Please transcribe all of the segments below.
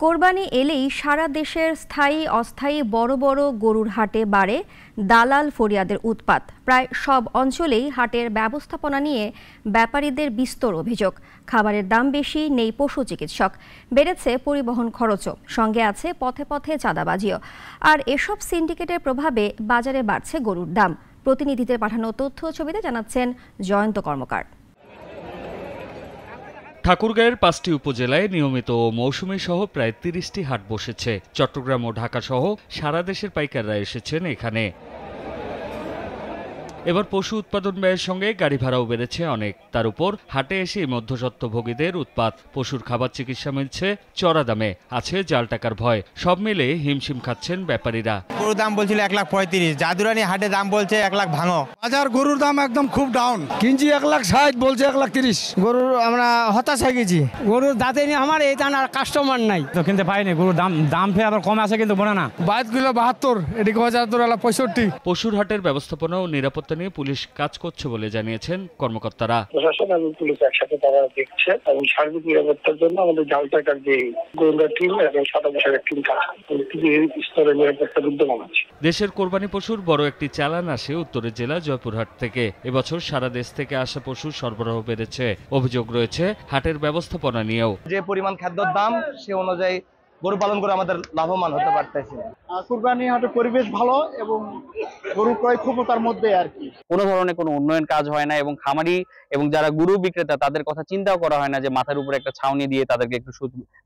কোরবানি এলেই সারা দেশের স্থায়ী অস্থায়ী বড় বড় গরুর হাটে বাড়ে দালাল ফরিয়াদের উৎপাত। প্রায় সব অঞ্চলেই হাটের ব্যবস্থাপনা নিয়ে ব্যাপারীদের বিস্তর অভিযোগ। খাবারের দাম বেশি, নেই পশু চিকিৎসক, বেড়েছে পরিবহন খরচও, সঙ্গে আছে পথে পথে চাঁদাবাজিও। আর এসব সিন্ডিকেটের প্রভাবে বাজারে বাড়ছে গরুর দাম। প্রতিনিধিদের পাঠানো তথ্য ছবিতে জানাচ্ছেন জয়ন্ত কর্মকার। ঠাকুরগাঁয়ের ৫টি উপজেলায় নিয়মিত ও মৌসুমী সহ প্রায় ৩০টি হাট বসেছে। চট্টগ্রাম ও ঢাকা সহ সারা দেশের পাইকাররা এসেছেন এখানে। এবার পশু উৎপাদন ব্যয়ের সঙ্গে গাড়ি ভাড়াও বেড়েছে অনেক। তার উপর হাটে এসে মধ্যস্বত্বভোগীদের উৎপাত। পশুর খাবার চিকিৎসা মিলছে চড়া দামে, আছে জাল টাকার ভয়। সব মিলে হিমশিম খাচ্ছেন ব্যাপারীরা। গরুর দাম বলছিল ১,৩৫,০০০, জাদুরানি হাটে দাম বলছে ১,০০,০০০ ভাঙো। বাজার গরুর দাম একদম খুব ডাউন, কিনছি ১,৬০,০০০, বলছে ১,৩০,০০০। গরুর আমরা হতাশ হয়ে গেছি। গরুর দাঁতে নিয়ে আমার এই টান আর কাস্টমার নাই তো কিনতে পাইনি। গরুর দাম ফের আবার কমে আছে, কিন্তু বলে না। ৭২,৭২, এদিকে ৭৫। পশুর হাটের ব্যবস্থাপনা ও নিরাপত্তা নিয়ে পুলিশ কাজ করছে বলে জানিয়েছেন কর্মকর্তারা। প্রশাসন এবং পুলিশ একসাথে তারা দেখছে এবং সার্বিক নিরাপত্তার জন্য আমাদের জাল টাকার যে গোয়েন্দা টিম এবং সাদা পোশাকের টিম কাজ স্তরে নিরাপত্তা বিদ্যমান আছে। দেশের কোরবানি পশুর বড় একটি চালান আসে উত্তরের জেলা জয়পুরহাট থেকে। এবছর সারা দেশ থেকে আসা পশুর সরবরাহ বেড়েছে। অভিযোগ রয়েছে হাটের ব্যবস্থাপনা নিয়েও। যে পরিমাণ খাদ্যের দাম, সে অনুযায়ী গরু পালন করে আমাদের লাভবান হতে পারতেছি। কুরবানি হাটের পরিবেশ ভালো এবং গরু ক্রয় ক্ষমতার মধ্যে আর কি কোনো ধরনের কোনো উন্নয়ন কাজ হয় না এবং খামারি এবং যারা গরু বিক্রেতা তাদের কথা চিন্তাও করা হয় না যে মাথার উপরে একটা ছাউনি দিয়ে তাদেরকে একটু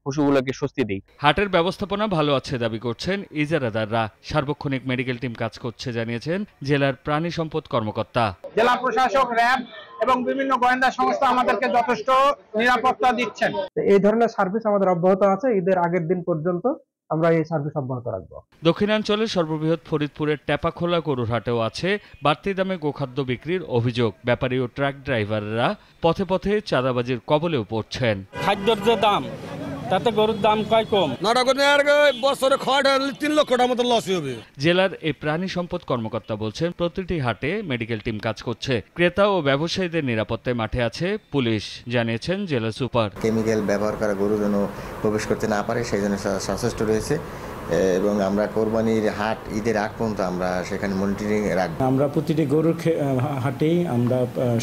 পশুগুলোকে স্বস্তি দিই। হাটের ব্যবস্থাপনা ভালো আছে দাবি করছেন ইজারাদাররা। সার্বক্ষণিক মেডিকেল টিম কাজ করছে জানিয়েছেন জেলার প্রাণী সম্পদ কর্মকর্তা। জেলা প্রশাসক, র্যাব এবং বিভিন্ন গোয়েন্দা সংস্থা আমাদেরকে যথেষ্ট নিরাপত্তা দিচ্ছেন। এই ধরনের সার্ভিস আমাদের অব্যাহত আছে। ঈদের আগের দিন পর্যন্ত আমরা এই সার্ভিস অব্যাহত রাখবো। দক্ষিণাঞ্চলের সর্ববৃহৎ ফরিদপুরের টেপাখোলা গরুর হাটেও আছে বাড়তি দামে গোখাদ্য বিক্রির অভিযোগ। ব্যাপারী ও ট্রাক ড্রাইভাররা পথে পথে চাঁদাবাজির কবলেও পড়ছেন। খাদ্যের যে দাম, তাতে গরুর দাম কয় কম। বছরে ৩ লক্ষ টাকার মতো লস হবে। জেলার এই প্রাণী সম্পদ কর্মকর্তা বলছেন প্রতিটি হাটে মেডিকেল টিম কাজ করছে। ক্রেতা ও ব্যবসায়ীদের নিরাপত্তায় মাঠে আছে পুলিশ, জানিয়েছেন জেলা সুপার। কেমিক্যাল ব্যবহার করা গরু যেন প্রবেশ করতে না পারে সেই জন্য সচেষ্ট রয়েছে এবং আমরা কোরবানির হাট ঈদের আগ পর্যন্ত আমরা সেখানে মনিটরিং রাখবো। আমরা প্রতিটি গরুর হাটেই আমরা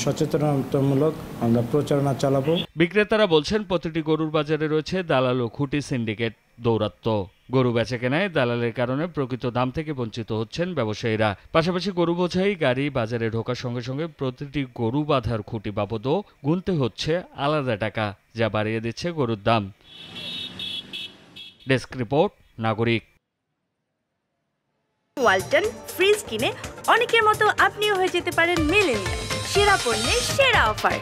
সচেতনতামূলক আমরা প্রচারণা চালাবো। বিক্রেতারা বলছেন প্রতিটি গরুর বাজারে রয়েছে দালাল ও খুঁটি সিন্ডিকেট দৌরাত্ম্য। গরু বেচা কেনায় দালালের কারণে প্রকৃত দাম থেকে বঞ্চিত হচ্ছেন ব্যবসায়ীরা। পাশাপাশি গরু বোঝাই গাড়ি বাজারে ঢোকার সঙ্গে সঙ্গে প্রতিটি গরু বাঁধার খুঁটি বাবদও গুনতে হচ্ছে আলাদা টাকা, যা বাড়িয়ে দিচ্ছে গরুর দাম। ডেস্ক রিপোর্ট, নাগরিক। ওয়ালটন ফ্রিজ কিনে অনেকের মতো আপনিও হয়ে যেতে পারেন মিলেনিয়াল। সেরা পণ্যের সেরা অফার।